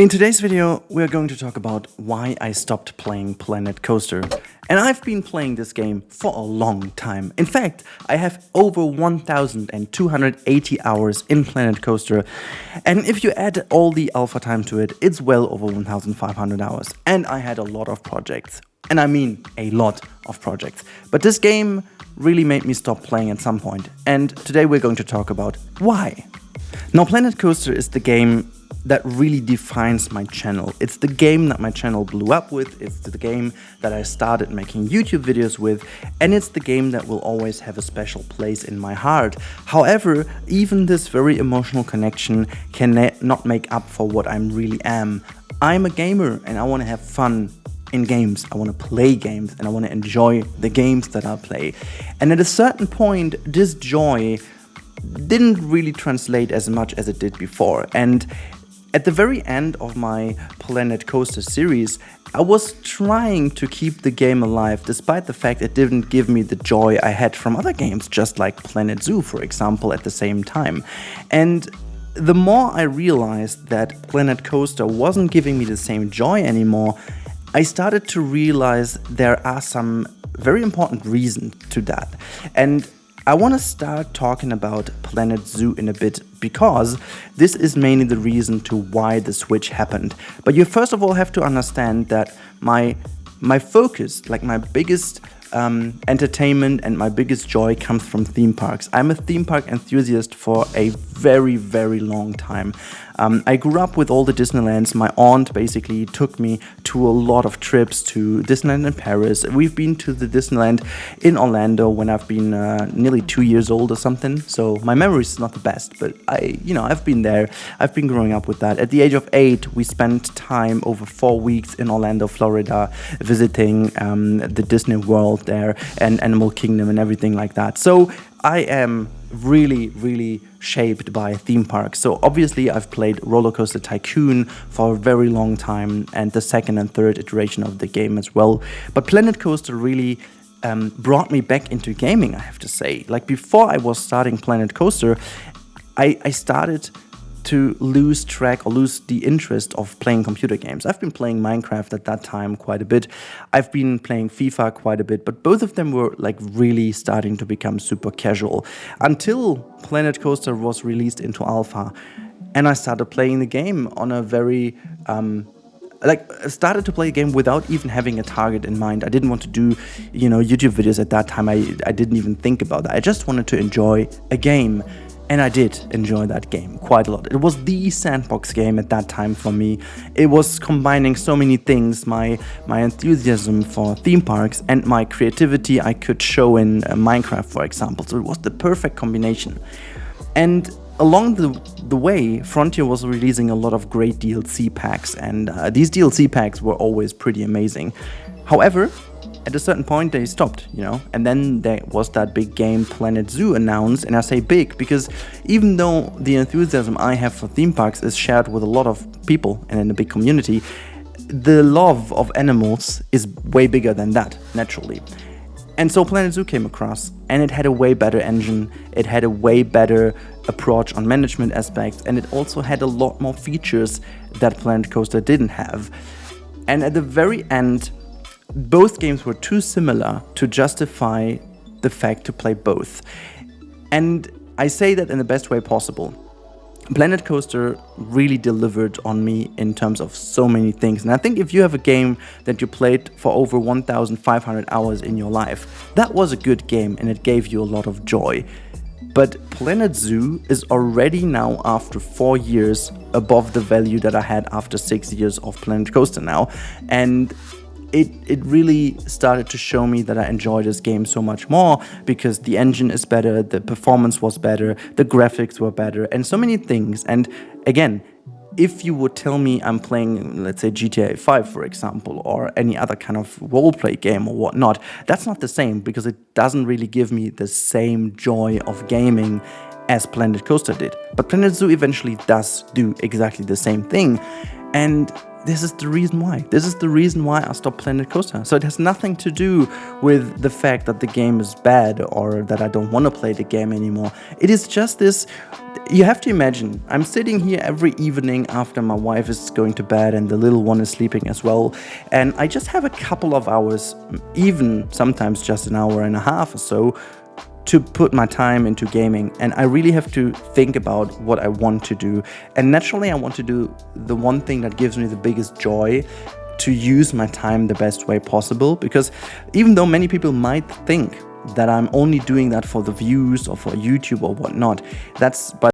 In today's video, we're going to talk about why I stopped playing Planet Coaster. And I've been playing this game for a long time. In fact, I have over 1,280 hours in Planet Coaster. And if you add all the alpha time to it, it's well over 1,500 hours. And I had a lot of projects. And I mean a lot of projects. But this game really made me stop playing at some point. And today we're going to talk about why. Now, Planet Coaster is the game that really defines my channel. It's the game that my channel blew up with, it's the game that I started making YouTube videos with, and it's the game that will always have a special place in my heart. However, even this very emotional connection can not make up for what I really am. I'm a gamer and I want to have fun in games. I want to play games and I want to enjoy the games that I play. And at a certain point, this joy didn't really translate as much as it did before. And at the very end of my Planet Coaster series, I was trying to keep the game alive despite the fact it didn't give me the joy I had from other games, just like Planet Zoo, for example, at the same time. And the more I realized that Planet Coaster wasn't giving me the same joy anymore, I started to realize there are some very important reasons to that. And I want to start talking about Planet Zoo in a bit because this is mainly the reason to why the switch happened. But you first of all have to understand that my focus, like my biggest entertainment and my biggest joy comes from theme parks. I'm a theme park enthusiast for a very, very long time. I grew up with all the Disneylands. My aunt basically took me to a lot of trips to Disneyland in Paris. We've been to the Disneyland in Orlando when I've been nearly 2 years old or something. So my memory is not the best, but I've been there. I've been growing up with that. At the age of 8, we spent time over 4 weeks in Orlando, Florida, visiting the Disney World there and Animal Kingdom and everything like that. So I am really, really shaped by theme parks. So obviously I've played Roller Coaster Tycoon for a very long time and the second and third iteration of the game as well. But Planet Coaster really brought me back into gaming, I have to say. Like before I was starting Planet Coaster, I started to lose track or lose the interest of playing computer games. I've been playing Minecraft at that time quite a bit. I've been playing FIFA quite a bit, but both of them were like really starting to become super casual until Planet Coaster was released into alpha. And I started playing the game on a very I started to play a game without even having a target in mind. I didn't want to do, YouTube videos at that time. I didn't even think about that. I just wanted to enjoy a game. And I did enjoy that game quite a lot. It was the Sandbox game at that time for me. It was combining so many things, my enthusiasm for theme parks and my creativity I could show in Minecraft, for example. So it was the perfect combination. And along the way, Frontier was releasing a lot of great DLC packs, and these DLC packs were always pretty amazing. However, at a certain point they stopped, and then there was that big game Planet Zoo announced, and I say big because even though the enthusiasm I have for theme parks is shared with a lot of people and in a big community, the love of animals is way bigger than that, naturally. And so Planet Zoo came across, and it had a way better engine, it had a way better approach on management aspects, and it also had a lot more features that Planet Coaster didn't have. And at the very end, both games were too similar to justify the fact to play both. And I say that in the best way possible. Planet Coaster really delivered on me in terms of so many things. And I think if you have a game that you played for over 1,500 hours in your life, that was a good game and it gave you a lot of joy. But Planet Zoo is already now, after 4 years, above the value that I had after 6 years of Planet Coaster now. And it really started to show me that I enjoy this game so much more because the engine is better, the performance was better, the graphics were better, and so many things. And again, if you would tell me I'm playing, let's say, GTA 5, for example, or any other kind of roleplay game or whatnot, that's not the same because it doesn't really give me the same joy of gaming as Planet Coaster did. But Planet Zoo eventually does do exactly the same thing. And this is the reason why. This is the reason why I stopped Planet Coaster. So it has nothing to do with the fact that the game is bad or that I don't want to play the game anymore. It is just this, you have to imagine, I'm sitting here every evening after my wife is going to bed and the little one is sleeping as well. And I just have a couple of hours, even sometimes just an hour and a half or so, to put my time into gaming, and I really have to think about what I want to do. And naturally I want to do the one thing that gives me the biggest joy, to use my time the best way possible, because even though many people might think that I'm only doing that for the views or for YouTube or whatnot, that's by